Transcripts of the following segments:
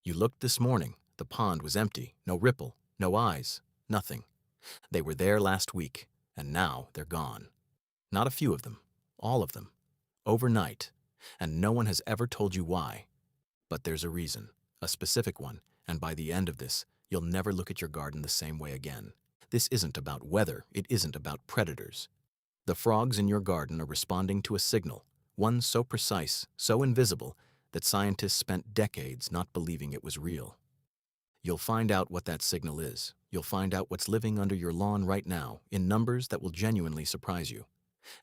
You looked this morning. The pond was empty. No ripple, no eyes, nothing. They were there last week, and now they're gone. Not a few of them, all of them. Overnight. And no one has ever told you why. But there's a reason, a specific one, and by the end of this, you'll never look at your garden the same way again. This isn't about weather, it isn't about predators. The frogs in your garden are responding to a signal, one so precise, so invisible, that scientists spent decades not believing it was real. You'll find out what that signal is. You'll find out what's living under your lawn right now, in numbers that will genuinely surprise you.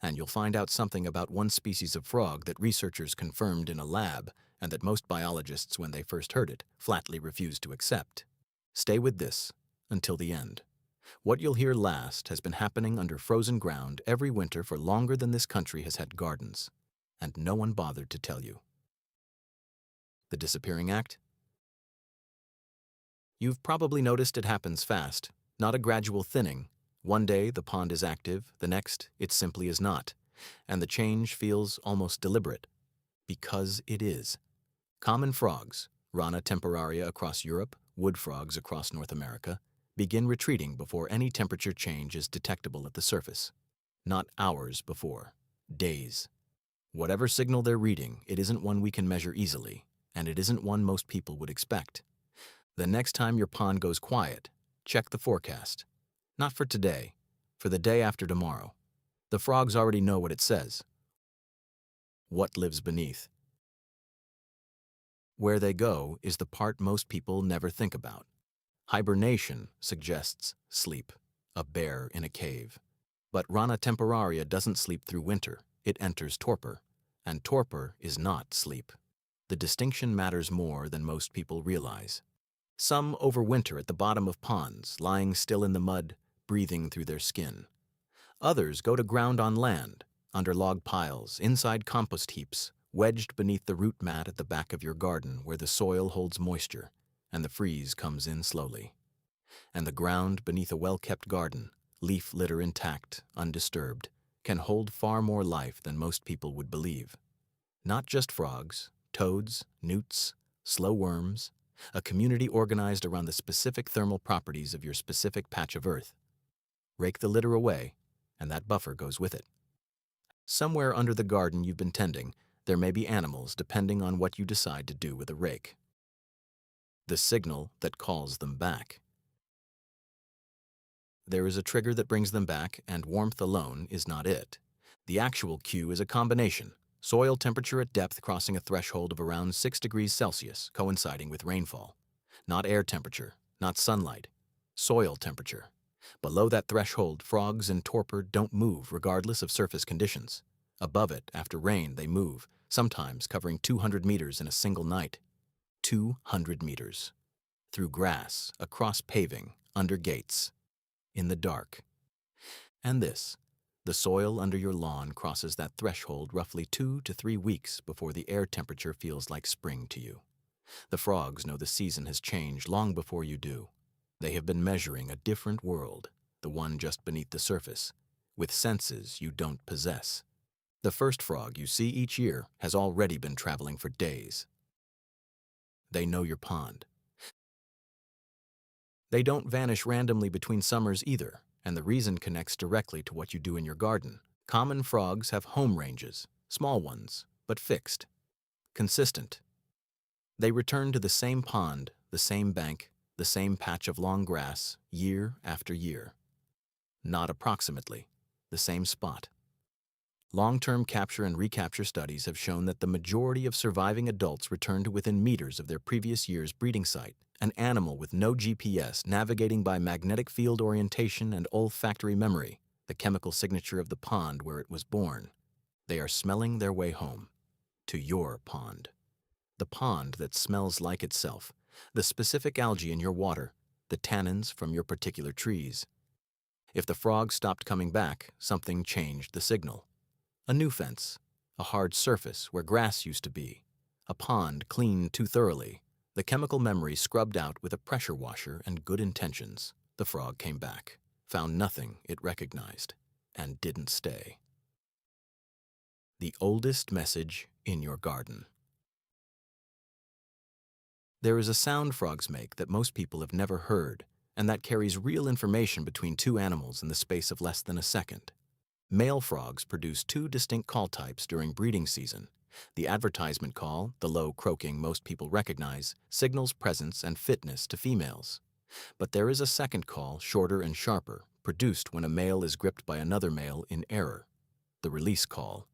And you'll find out something about one species of frog that researchers confirmed in a lab, and that most biologists, when they first heard it, flatly refused to accept. Stay with this until the end. What you'll hear last has been happening under frozen ground every winter for longer than this country has had gardens, and no one bothered to tell you. The disappearing act? You've probably noticed it happens fast, not a gradual thinning. One day the pond is active, the next it simply is not, and the change feels almost deliberate. Because it is. Common frogs, Rana temporaria across Europe, wood frogs across North America, begin retreating before any temperature change is detectable at the surface. Not hours before, days. Whatever signal they're reading, it isn't one we can measure easily, and it isn't one most people would expect. The next time your pond goes quiet, check the forecast. Not for today, for the day after tomorrow. The frogs already know what it says. What lives beneath? Where they go is the part most people never think about. Hibernation suggests sleep, a bear in a cave. But Rana temporaria doesn't sleep through winter, it enters torpor. And torpor is not sleep. The distinction matters more than most people realize. Some overwinter at the bottom of ponds, lying still in the mud, breathing through their skin. Others go to ground on land, under log piles, inside compost heaps, wedged beneath the root mat at the back of your garden where the soil holds moisture and the freeze comes in slowly. And the ground beneath a well-kept garden, leaf litter intact, undisturbed, can hold far more life than most people would believe. Not just frogs, toads, newts, slow worms, a community organized around the specific thermal properties of your specific patch of earth. Rake the litter away, and that buffer goes with it. Somewhere under the garden you've been tending, there may be animals depending on what you decide to do with a rake. The signal that calls them back. There is a trigger that brings them back, and warmth alone is not it. The actual cue is a combination. Soil temperature at depth crossing a threshold of around 6 degrees Celsius, coinciding with rainfall. Not air temperature, not sunlight. Soil temperature. Below that threshold, frogs in torpor don't move regardless of surface conditions. Above it, after rain, they move, sometimes covering 200 meters in a single night. 200 meters. Through grass, across paving, under gates. In the dark. And this. The soil under your lawn crosses that threshold roughly 2 to 3 weeks before the air temperature feels like spring to you. The frogs know the season has changed long before you do. They have been measuring a different world, the one just beneath the surface, with senses you don't possess. The first frog you see each year has already been traveling for days. They know your pond. They don't vanish randomly between summers either, and the reason connects directly to what you do in your garden. Common frogs have home ranges, small ones, but fixed, consistent. They return to the same pond, the same bank, the same patch of long grass, year after year. Not approximately, the same spot. Long-term capture and recapture studies have shown that the majority of surviving adults return to within meters of their previous year's breeding site, an animal with no GPS navigating by magnetic field orientation and olfactory memory, the chemical signature of the pond where it was born. They are smelling their way home, to your pond. The pond that smells like itself, the specific algae in your water, the tannins from your particular trees. If the frogs stopped coming back, something changed the signal. A new fence, a hard surface where grass used to be, a pond cleaned too thoroughly, the chemical memory scrubbed out with a pressure washer and good intentions. The frog came back, found nothing it recognized, and didn't stay. The oldest message in your garden. There is a sound frogs make that most people have never heard, and that carries real information between two animals in the space of less than a second. Male frogs produce two distinct call types during breeding season. The advertisement call, the low croaking most people recognize, signals presence and fitness to females. But there is a second call, shorter and sharper, produced when a male is gripped by another male in error, the release call.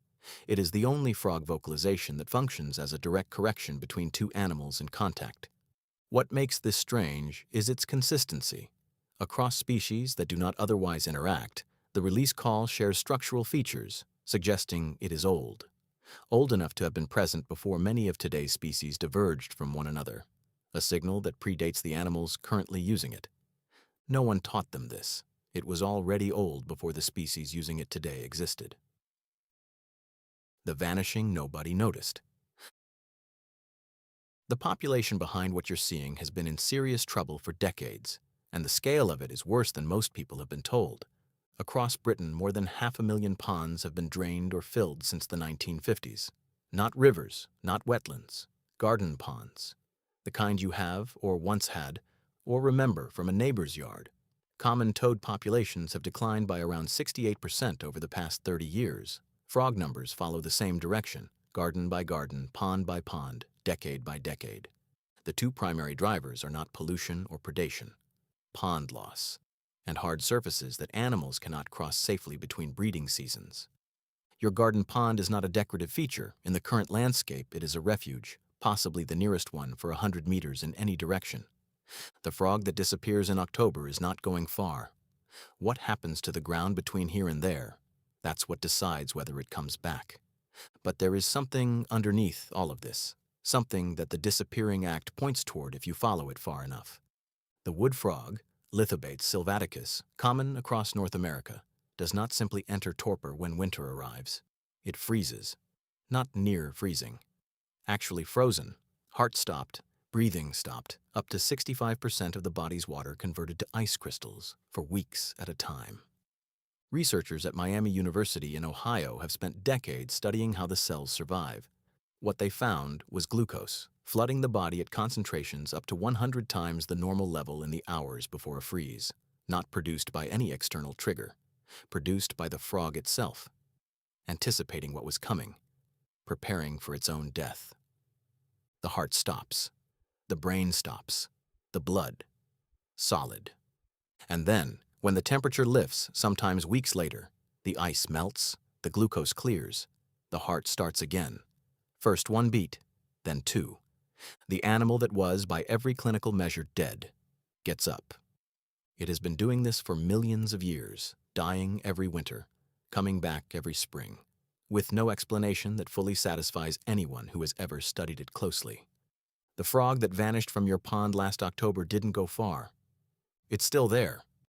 It is the only frog vocalization that functions as a direct correction between two animals in contact. What makes this strange is its consistency. Across species that do not otherwise interact, the release call shares structural features, suggesting it is old enough to have been present before many of today's species diverged from one another, a signal that predates the animals currently using it. No one taught them this. It was already old before the species using it today existed. The vanishing nobody noticed. The population behind what you're seeing has been in serious trouble for decades, and the scale of it is worse than most people have been told. Across Britain, more than 500,000 ponds have been drained or filled since the 1950s. Not rivers, not wetlands, garden ponds. The kind you have, or once had, or remember from a neighbor's yard. Common toad populations have declined by around 68% over the past 30 years. Frog numbers follow the same direction, garden by garden, pond by pond, decade by decade. The two primary drivers are not pollution or predation, pond loss, and hard surfaces that animals cannot cross safely between breeding seasons. Your garden pond is not a decorative feature. In the current landscape, it is a refuge, possibly the nearest one for 100 meters in any direction. The frog that disappears in October is not going far. What happens to the ground between here and there? That's what decides whether it comes back. But there is something underneath all of this, something that the disappearing act points toward if you follow it far enough. The wood frog, Lithobates sylvaticus, common across North America, does not simply enter torpor when winter arrives. It freezes, not near freezing, actually frozen, heart stopped, breathing stopped, up to 65% of the body's water converted to ice crystals for weeks at a time. Researchers at Miami University in Ohio have spent decades studying how the cells survive. What they found was glucose, flooding the body at concentrations up to 100 times the normal level in the hours before a freeze, not produced by any external trigger, produced by the frog itself, anticipating what was coming, preparing for its own death. The heart stops, the brain stops, the blood, solid. And then, when the temperature lifts, sometimes weeks later, the ice melts, the glucose clears, the heart starts again. First one beat, then two. The animal that was, by every clinical measure, dead, gets up. It has been doing this for millions of years, dying every winter, coming back every spring, with no explanation that fully satisfies anyone who has ever studied it closely. The frog that vanished from your pond last October didn't go far. It's still there,